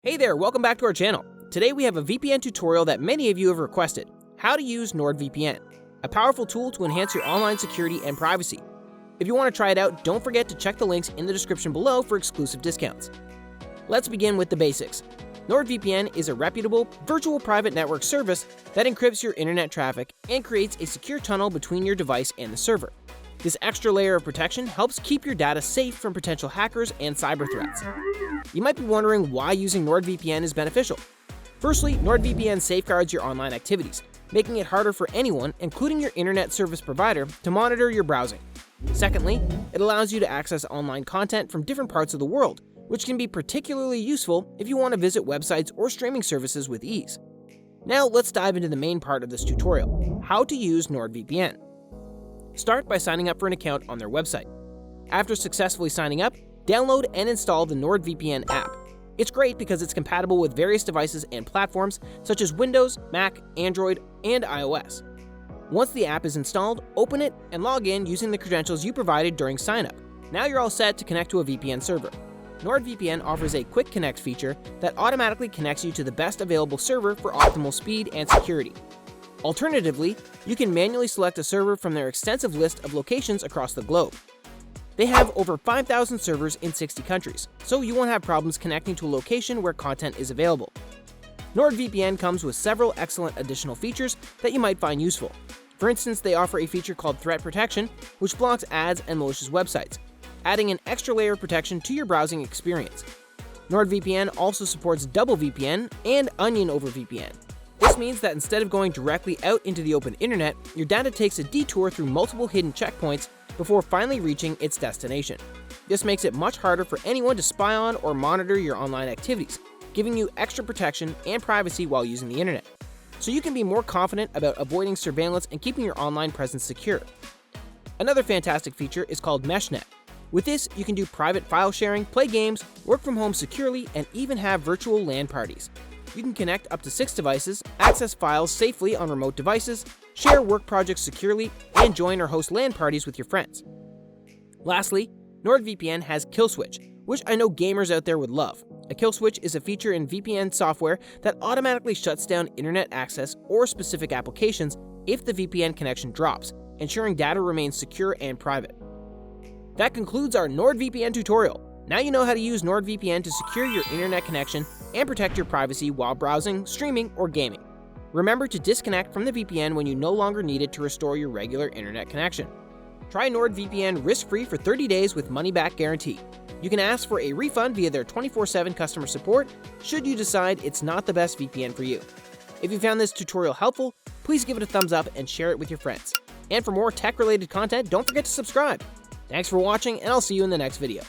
Hey there, welcome back to our channel. Today we have a VPN tutorial that many of you have requested, how to use NordVPN, a powerful tool to enhance your online security and privacy. If you want to try it out, don't forget to check the links in the description below for exclusive discounts. Let's begin with the basics. NordVPN is a reputable, virtual private network service that encrypts your internet traffic and creates a secure tunnel between your device and the server. This extra layer of protection helps keep your data safe from potential hackers and cyber threats. You might be wondering why using NordVPN is beneficial. Firstly, NordVPN safeguards your online activities, making it harder for anyone, including your internet service provider, to monitor your browsing. Secondly, it allows you to access online content from different parts of the world, which can be particularly useful if you want to visit websites or streaming services with ease. Now let's dive into the main part of this tutorial, how to use NordVPN. Start by signing up for an account on their website. After successfully signing up, download and install the NordVPN app. It's great because it's compatible with various devices and platforms such as Windows, Mac, Android, and iOS. Once the app is installed, open it and log in using the credentials you provided during signup. Now you're all set to connect to a VPN server. NordVPN offers a quick connect feature that automatically connects you to the best available server for optimal speed and security. Alternatively, you can manually select a server from their extensive list of locations across the globe. They have over 5,000 servers in 60 countries, so you won't have problems connecting to a location where content is available. NordVPN comes with several excellent additional features that you might find useful. For instance, they offer a feature called Threat Protection, which blocks ads and malicious websites, adding an extra layer of protection to your browsing experience. NordVPN also supports Double VPN and Onion over VPN. This means that instead of going directly out into the open internet, your data takes a detour through multiple hidden checkpoints before finally reaching its destination. This makes it much harder for anyone to spy on or monitor your online activities, giving you extra protection and privacy while using the internet, so you can be more confident about avoiding surveillance and keeping your online presence secure. Another fantastic feature is called MeshNet. With this, you can do private file sharing, play games, work from home securely, and even have virtual LAN parties. You can connect up to 6 devices, access files safely on remote devices, share work projects securely, and join or host LAN parties with your friends. Lastly, NordVPN has Kill Switch, which I know gamers out there would love. A kill switch is a feature in VPN software that automatically shuts down internet access or specific applications if the VPN connection drops, ensuring data remains secure and private. That concludes our NordVPN tutorial. Now you know how to use NordVPN to secure your internet connection and protect your privacy while browsing, streaming, or gaming. Remember to disconnect from the VPN when you no longer need it to restore your regular internet connection. Try NordVPN risk-free for 30 days with money-back guarantee. You can ask for a refund via their 24/7 customer support should you decide it's not the best VPN for you. If you found this tutorial helpful, please give it a thumbs up and share it with your friends. And for more tech-related content, don't forget to subscribe. Thanks for watching, and I'll see you in the next video.